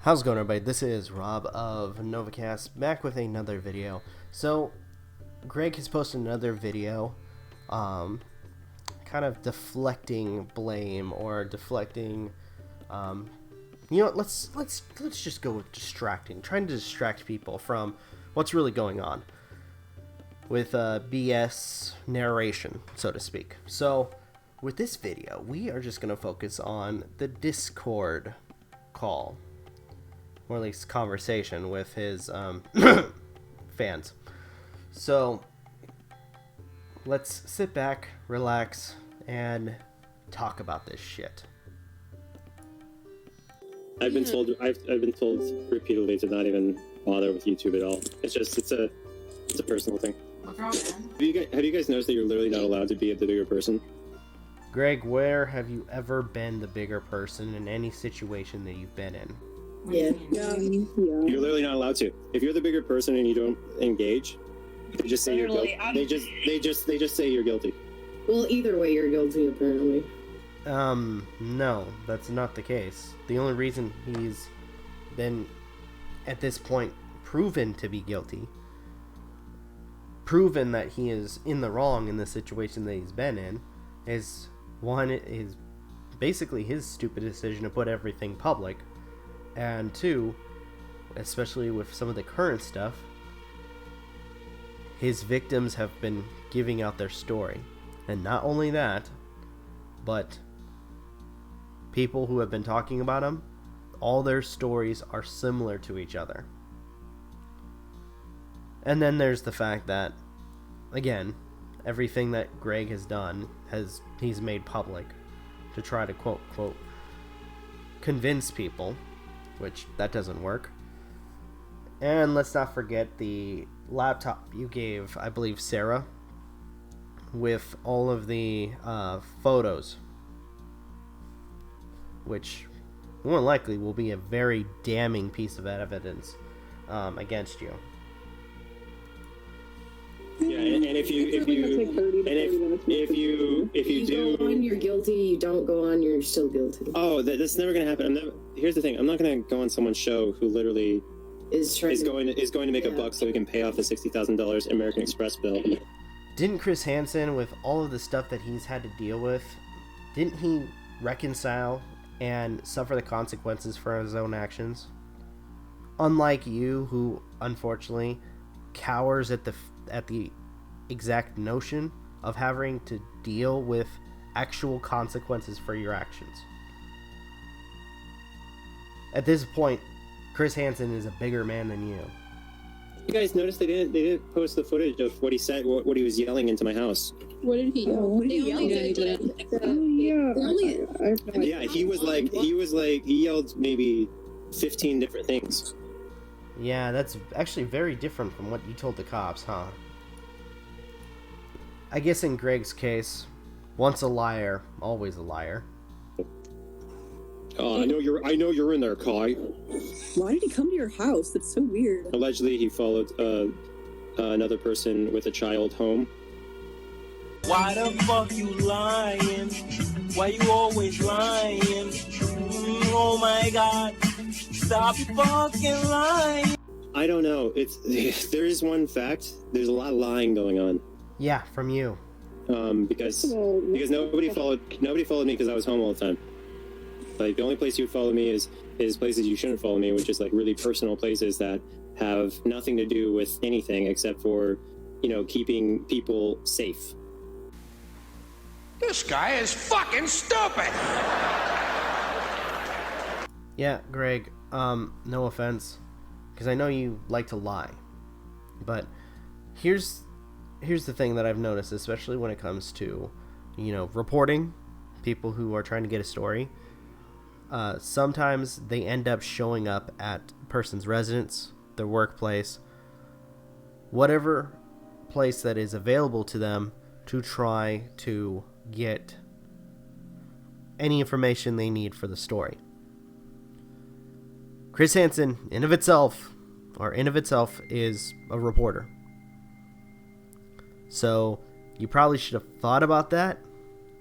How's it going, everybody? This is Rob of Novakast, back with another video. So, Greg has posted another video, kind of deflecting blame or deflecting, let's just go with distracting, trying to distract people from what's really going on with BS narration, so to speak. So, with this video, we are just going to focus on the Discord call, or at least conversation with his fans. So let's sit back, relax, and talk about this shit. I've been told repeatedly to not even bother with YouTube at all. It's a personal thing. What's wrong, man? Have you guys noticed that you're literally not allowed to be the bigger person? Greg, where have you ever been the bigger person in any situation that you've been in? Yeah. You're literally not allowed to. If you're the bigger person and you don't engage, they just say you're guilty. They just say you're guilty. Well, either way, you're guilty, apparently. No, that's not the case. The only reason he's been, at this point, proven to be guilty, proven that he is in the wrong in the situation that he's been in, is basically his stupid decision to put everything public. And two, especially with some of the current stuff, his victims have been giving out their story. And not only that, but people who have been talking about him, all their stories are similar to each other. And then there's the fact that, again, everything that Greg has done, he's made public to try to quote convince people, which that doesn't work. And let's not forget the laptop you gave, I believe, Sarah, with all of the photos, which more than likely will be a very damning piece of evidence against you. Yeah, and if you do go on, you're guilty. You don't go on, you're still guilty. Oh, that's never gonna happen. Here's the thing: I'm not gonna go on someone's show who literally is going to make a buck so he can pay off a $60,000 American Express bill. Didn't Chris Hansen, with all of the stuff that he's had to deal with, didn't he reconcile and suffer the consequences for his own actions? Unlike you, who unfortunately cowers at the exact notion of having to deal with actual consequences for your actions. At this point, Chris Hansen is a bigger man than you. You guys noticed they didn't post the footage of what he said, what he was yelling into my house. What did he? Yeah, he yelled maybe 15 different things. Yeah, that's actually very different from what you told the cops, huh? I guess in Greg's case, once a liar, always a liar. I know you're in there, Kai. Why did he come to your house? That's so weird. Allegedly, he followed another person with a child home. Why the fuck you lying? Why you always lying? Oh my god. Stop fucking lying. I don't know. There is one fact. There's a lot of lying going on. Yeah, from you. Because nobody followed me because I was home all the time. Like, the only place you would follow me is places you shouldn't follow me, which is like really personal places that have nothing to do with anything except for, keeping people safe. This guy is fucking stupid! Yeah, Greg, no offense, because I know you like to lie, but here's the thing that I've noticed, especially when it comes to, reporting people who are trying to get a story. Sometimes they end up showing up at a person's residence, their workplace, whatever place that is available to them to try to get any information they need for the story. Chris Hansen, in of itself, is a reporter. So you probably should have thought about that,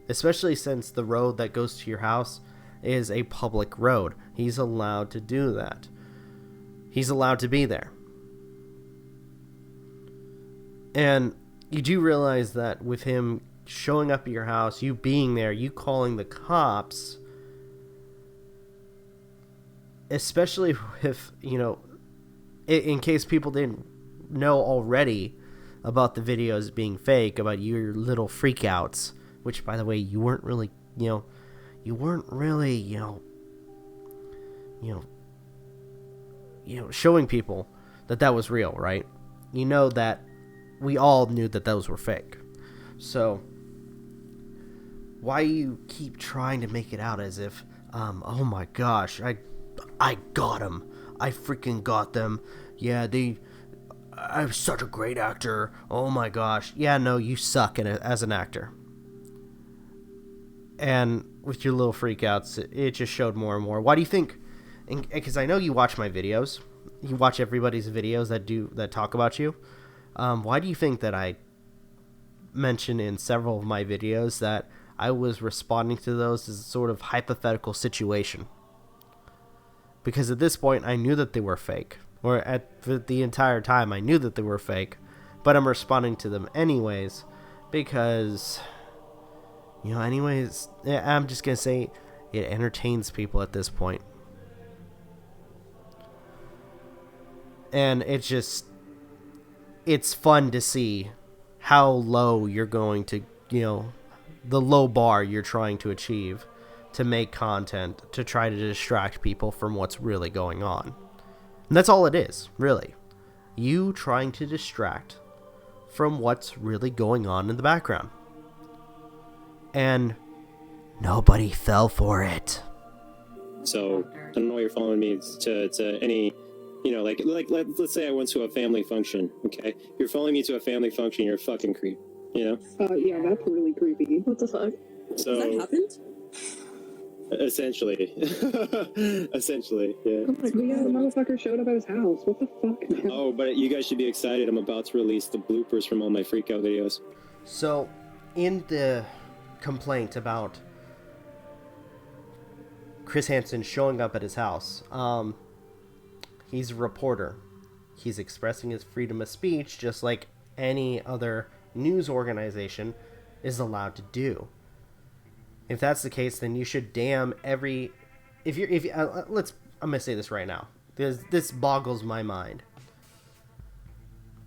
especially since the road that goes to your house is a public road. He's allowed to do that. He's allowed to be there. And you do realize that with him showing up at your house, you being there, you calling the cops, especially if, you know, in case people didn't know already about the videos being fake, about your little freakouts, which, by the way, you weren't really, showing people that was real, right? You know that we all knew that those were fake. So why you keep trying to make it out as if, oh my gosh, I got them. I freaking got them. Yeah, I'm such a great actor. Oh my gosh. Yeah, no, you suck as an actor. And with your little freakouts, it just showed more and more. Why do you think? Because I know you watch my videos. You watch everybody's videos that talk about you. Why do you think that I mention in several of my videos that I was responding to those as a sort of hypothetical situation? Because at this point, I knew that they were fake. Or at the entire time, I knew that they were fake. But I'm responding to them anyways. Because, anyways, I'm just going to say it entertains people at this point. And it's fun to see how low you're going to, the low bar you're trying to achieve to make content to try to distract people from what's really going on. And that's all it is, really. You trying to distract from what's really going on in the background. And nobody fell for it. So I don't know why you're following me to any, let's say I went to a family function. Okay, you're following me to a family function. You're a fucking creep. Yeah, that's really creepy. What the fuck? So that happened? Essentially, yeah. Oh my god, the motherfucker showed up at his house. What the fuck? Oh, but you guys should be excited. I'm about to release the bloopers from all my freakout videos. So, in the complaint about Chris Hansen showing up at his house, he's a reporter. He's expressing his freedom of speech just like any other news organization is allowed to do. If that's the case, then you should damn every... I'm gonna say this right now, because this boggles my mind.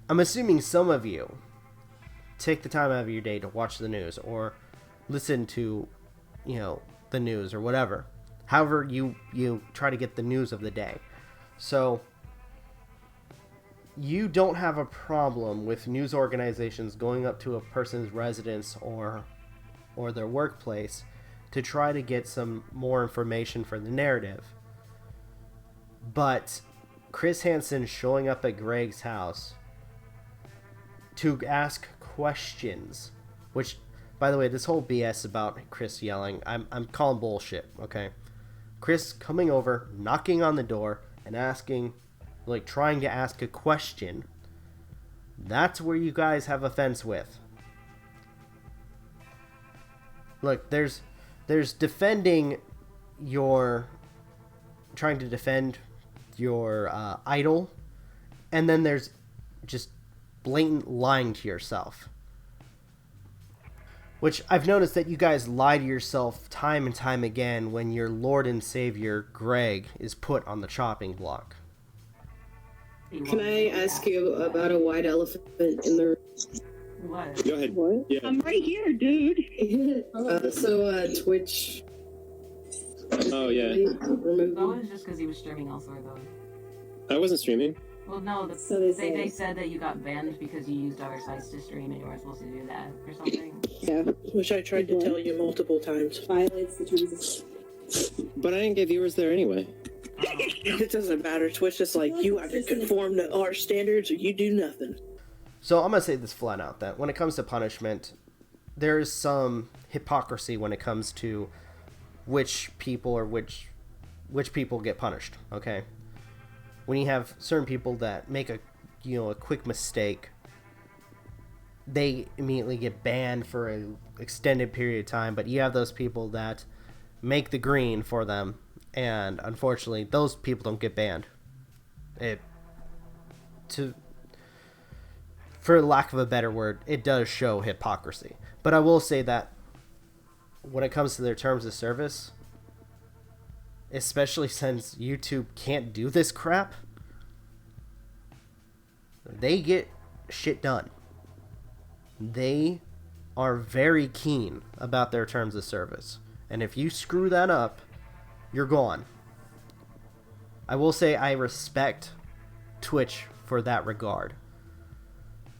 I'm assuming some of you take the time out of your day to watch the news or listen to, the news or whatever. However you try to get the news of the day. So you don't have a problem with news organizations going up to a person's residence or their workplace to try to get some more information for the narrative. But Chris Hansen showing up at Greg's house to ask questions, which, by the way, this whole BS about Chris yelling, I'm calling bullshit, okay? Chris coming over, knocking on the door, and asking, trying to ask a question, that's where you guys have offense with. Look, there's defending trying to defend your idol, and then there's just blatant lying to yourself. Which I've noticed that you guys lie to yourself time and time again when your Lord and Savior, Greg, is put on the chopping block. Can I ask you about a white elephant in the room? What? Go ahead. What? Yeah. I'm right here, dude. Twitch. Oh, yeah. That was just because he was streaming elsewhere, though. I wasn't streaming. Well, no, So they said that you got banned because you used other sites to stream and you weren't supposed to do that or something. Yeah. Which I tried to tell you multiple times. Violates the terms But I didn't get viewers there anyway. It doesn't matter. Twitch is like, you either conform to our standards or you do nothing. So I'm going to say this flat out, that when it comes to punishment, there's some hypocrisy when it comes to which people get punished, okay? When you have certain people that make a quick mistake, they immediately get banned for an extended period of time, but you have those people that make the green for them, and unfortunately, those people don't get banned. For lack of a better word, it does show hypocrisy. But I will say that when it comes to their terms of service, especially since YouTube can't do this crap, they get shit done. They are very keen about their terms of service. And if you screw that up, you're gone. I will say I respect Twitch for that regard.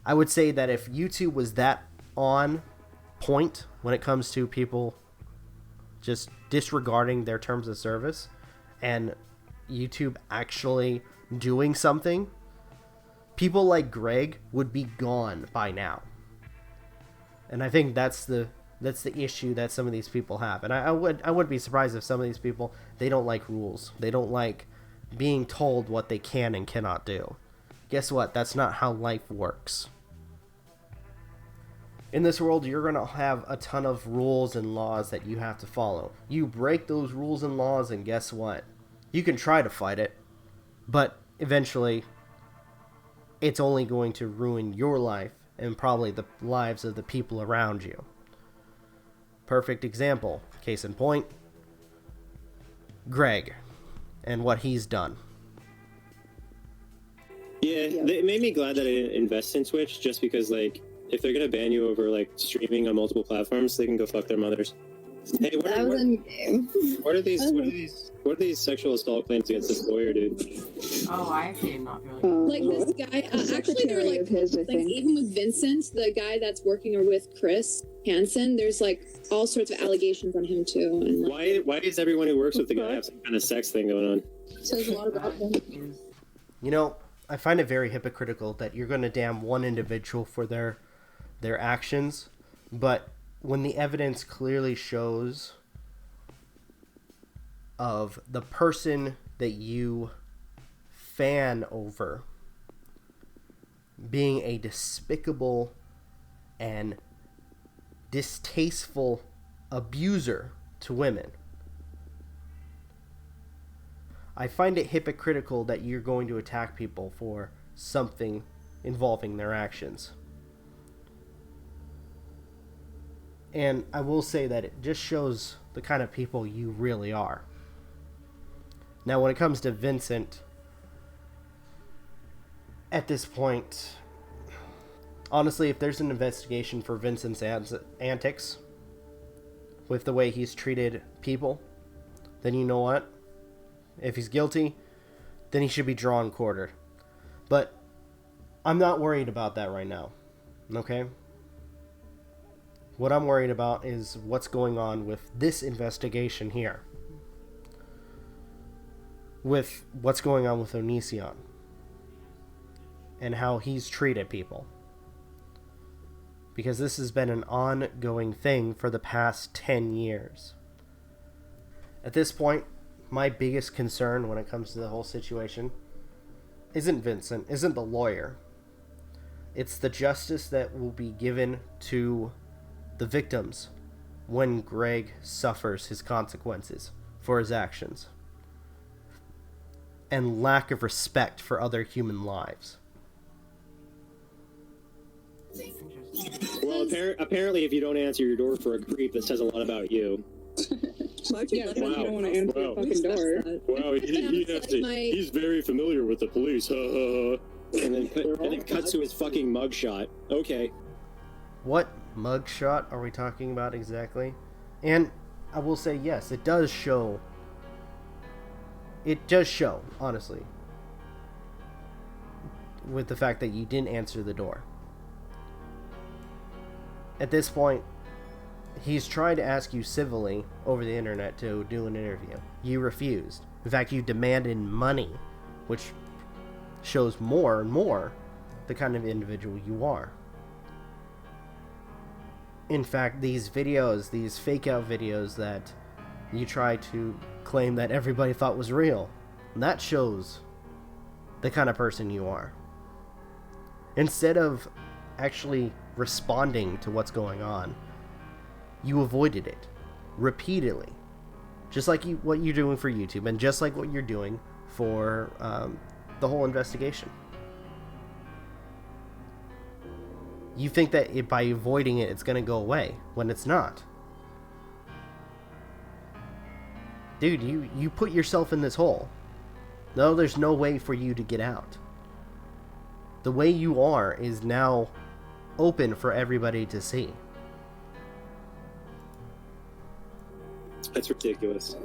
I would say that if YouTube was that on point when it comes to people just disregarding their terms of service and YouTube actually doing something, people like Greg would be gone by now. And I think that's the issue that some of these people have. And I wouldn't be surprised if some of these people, they don't like rules. They don't like being told what they can and cannot do. Guess what? That's not how life works. In this world, you're going to have a ton of rules and laws that you have to follow. You break those rules and laws, and guess what? You can try to fight it, but eventually, it's only going to ruin your life and probably the lives of the people around you. Perfect example, case in point, Greg and what he's done. Yeah, it made me glad that I didn't invest in Twitch, just because, like, if they're gonna ban you over, like, streaming on multiple platforms, they can go fuck their mothers. Hey, what are these sexual assault claims against this lawyer, dude? Oh, I actually am not really. Like this guy, actually, there are like even with Vincent, the guy that's working with Chris Hansen, there's like all sorts of allegations on him too. And like, why does everyone who works with the guy have some kind of sex thing going on? says a lot about him. You know, I find it very hypocritical that you're going to damn one individual for their actions, but when the evidence clearly shows of the person that you fan over being a despicable and distasteful abuser to women, I find it hypocritical that you're going to attack people for something involving their actions. And I will say that it just shows the kind of people you really are. Now, when it comes to Vincent, at this point, honestly, if there's an investigation for Vincent's antics with the way he's treated people, then you know what? If he's guilty, then he should be drawn and quartered. But I'm not worried about that right now, okay? What I'm worried about is what's going on with this investigation here. With what's going on with Onision. And how he's treated people. Because this has been an ongoing thing for the past 10 years. At this point, my biggest concern when it comes to the whole situation isn't Vincent, isn't the lawyer. It's the justice that will be given to the victims when Greg suffers his consequences for his actions. And lack of respect for other human lives. Well, apparently if you don't answer your door for a creep, that says a lot about you. Yeah, you don't want to answer the fucking door. Wow, he's very familiar with the police. And then cuts to his fucking mugshot. Okay. What mugshot are we talking about exactly? And I will say, yes, it does show. It does show, honestly, with the fact that you didn't answer the door. At this point, he's trying to ask you civilly over the internet to do an interview. You refused. In fact, you demanded money, which shows more and more the kind of individual you are. In fact, these videos, these fake out videos that you try to claim that everybody thought was real, that shows the kind of person you are. Instead of actually responding to what's going on, you avoided it repeatedly. Just like what you're doing for YouTube, and just like what you're doing for the whole investigation. You think that by avoiding it, it's going to go away, when it's not. Dude, you put yourself in this hole. No, there's no way for you to get out. The way you are is now open for everybody to see. That's ridiculous.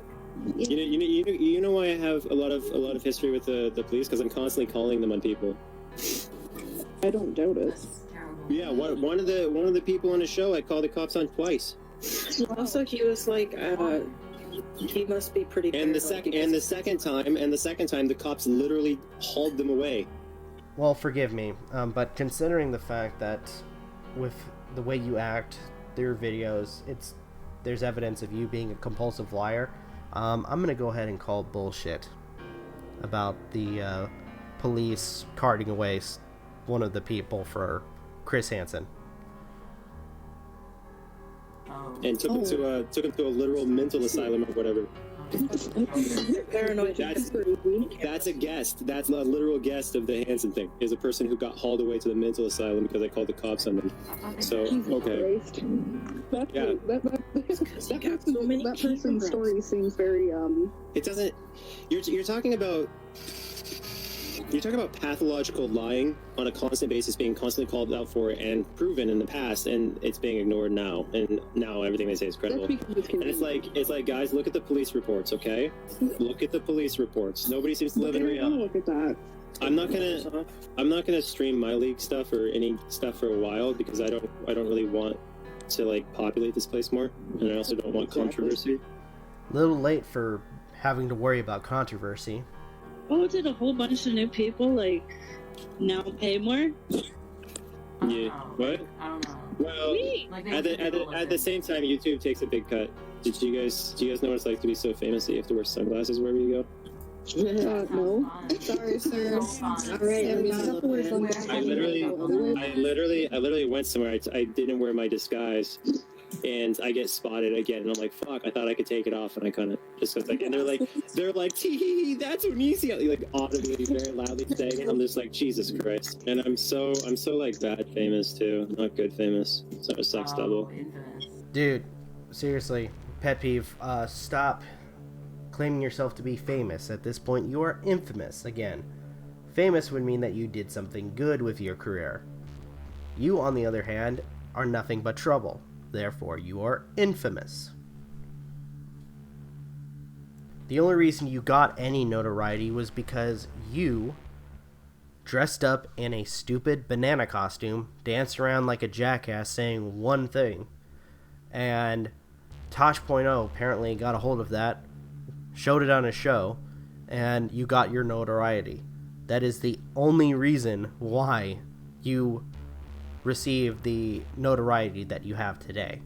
You know why I have a lot of history with the police, because I'm constantly calling them on people. I don't doubt it. Yeah, one of the people on the show, I called the cops on twice. Also, he was like, he must be pretty. And the second time, the cops literally hauled them away. Well, forgive me, but considering the fact that with the way you act, through videos, there's evidence of you being a compulsive liar. I'm gonna go ahead and call bullshit about the police carting away one of the people for Chris Hansen. And took him to a literal mental asylum or whatever. Paranoid. That's a guest. That's a literal guest of the Hansen thing. Is a person who got hauled away to the mental asylum because I called the cops on them. So okay. That person's story seems very It doesn't. You're talking about. You're talking about pathological lying on a constant basis, being constantly called out for and proven in the past, and it's being ignored now. And now everything they say is credible. And it's like, guys, look at the police reports, okay? Look at the police reports. Nobody seems to live in reality. Look at that. I'm not gonna stream my league stuff or any stuff for a while because I don't really want to like populate this place more, and I also don't want controversy. A little late for having to worry about controversy. Oh, did a whole bunch of new people like now pay more? Yeah. What? I don't know. Well, Like, at the same time, YouTube takes a big cut. Do you guys know what it's like to be so famous that you have to wear sunglasses wherever you go? No. Sorry, sir. Alright, I literally went somewhere. I didn't wear my disguise, and I get spotted again, and I'm like, fuck! I thought I could take it off, and I couldn't. Just like, and they're like, tee, that's Onision, like audibly, very loudly saying it. I'm just like, Jesus Christ! And I'm so like bad famous too, not good famous. So it sucks double. Dude, seriously, pet peeve. Stop claiming yourself to be famous. At this point, you are infamous again. Famous would mean that you did something good with your career. You, on the other hand, are nothing but trouble. Therefore, you are infamous. The only reason you got any notoriety was because you dressed up in a stupid banana costume, danced around like a jackass saying one thing, and Tosh.0 apparently got a hold of that, showed it on a show, and you got your notoriety. That is the only reason why you receive the notoriety that you have today.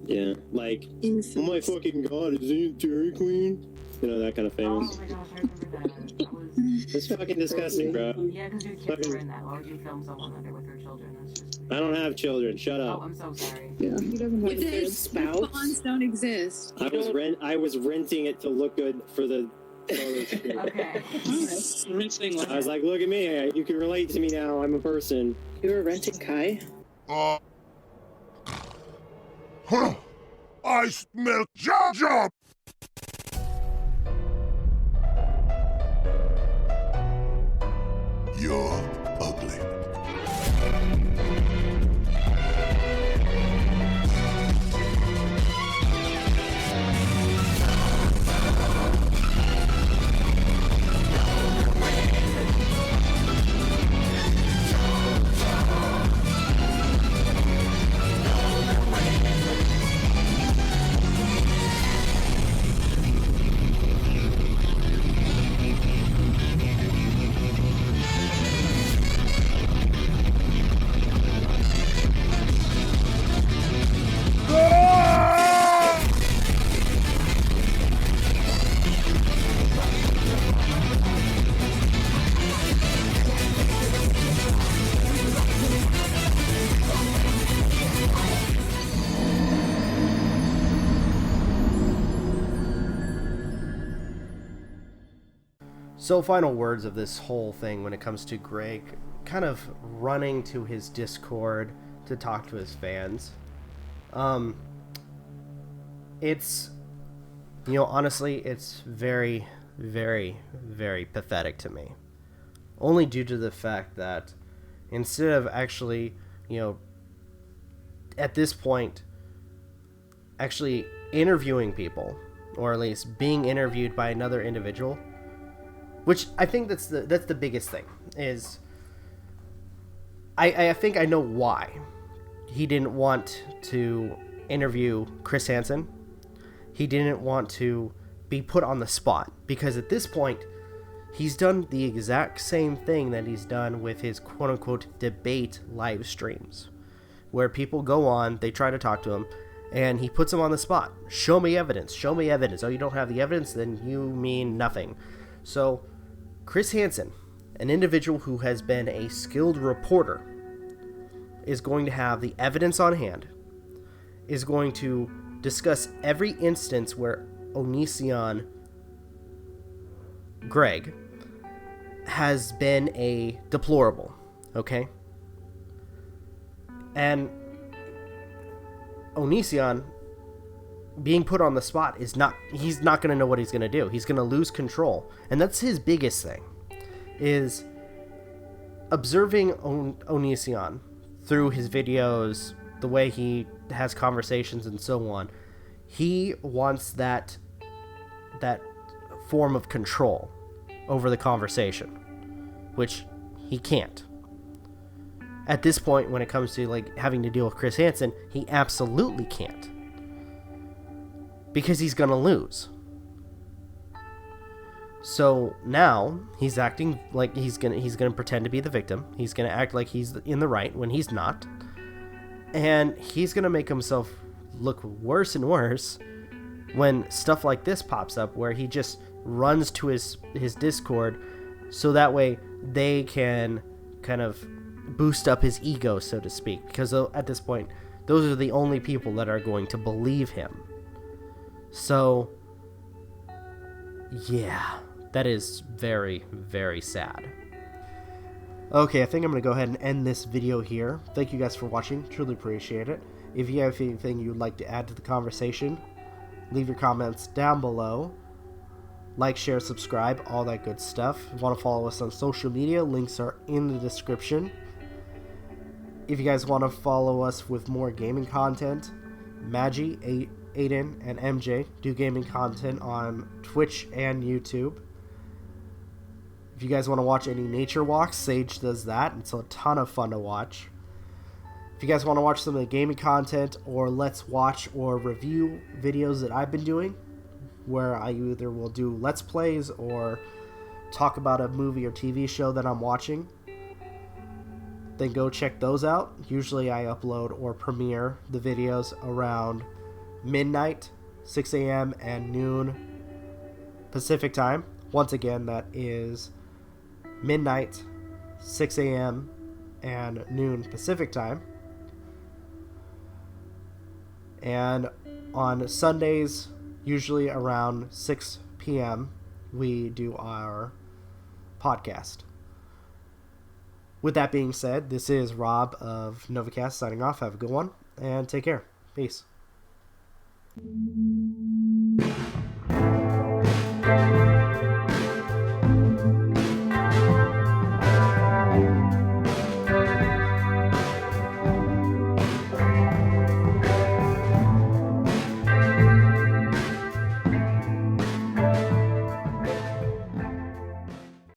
Yeah, like, oh my fucking god, is it Dairy Queen? You know, that kind of famous. Oh my gosh, I remember that. It's fucking disgusting, bro. Yeah, because your kids were in that. Why would you film someone under with your children? That's just... I don't have children, shut up. Oh, I'm so sorry. Yeah, he doesn't have If their spouses don't exist. I was renting it to look good for the photo shoot. Okay. I was like, look at me, you can relate to me now, I'm a person. You were renting Kai? I smell job. You're ugly. So final words of this whole thing when it comes to Greg kind of running to his Discord to talk to his fans. It's, you know, honestly, it's very, very, very pathetic to me. Only due to the fact that instead of actually, you know, at this point, actually interviewing people, or at least being interviewed by another individual, which I think that's the biggest thing, is I think I know why he didn't want to interview Chris Hansen. He didn't want to be put on the spot, because at this point, he's done the exact same thing that he's done with his quote-unquote debate live streams, where people go on, they try to talk to him, and he puts them on the spot. Show me evidence. Show me evidence. Oh, you don't have the evidence? Then you mean nothing. So, Chris Hansen, an individual who has been a skilled reporter, is going to have the evidence on hand, is going to discuss every instance where Onision Greg has been a deplorable, okay? And Onision being put on the spot is not, he's not going to know what he's going to do. He's going to lose control. And that's his biggest thing, is observing Onision through his videos, the way he has conversations and so on. He wants that form of control over the conversation, which he can't. At this point, when it comes to like having to deal with Chris Hansen, he absolutely can't, because he's gonna lose. So now he's acting like he's gonna pretend to be the victim. He's gonna act like he's in the right when he's not, and he's gonna make himself look worse and worse when stuff like this pops up, where he just runs to his Discord so that way they can kind of boost up his ego, so to speak, because at this point those are the only people that are going to believe him. So yeah, that is very, very sad. Okay, I think I'm going to go ahead and end this video here. Thank you guys for watching. Truly appreciate it. If you have anything you'd like to add to the conversation, leave your comments down below. Like, share, subscribe, all that good stuff. If you want to follow us on social media, links are in the description. If you guys want to follow us with more gaming content, Magi, Aden, and MJ do gaming content on Twitch and YouTube. If you guys want to watch any nature walks, Sage does that. It's a ton of fun to watch. If you guys want to watch some of the gaming content, or let's watch or review videos that I've been doing, where I either will do let's plays or talk about a movie or TV show that I'm watching, then go check those out. Usually I upload or premiere the videos around midnight, 6 a.m. and noon Pacific time. Once again, that is midnight, 6 a.m. and noon Pacific time. And on Sundays, usually around 6 p.m., we do our podcast. With that being said, this is Rob of Novakast signing off. Have a good one, and take care. Peace.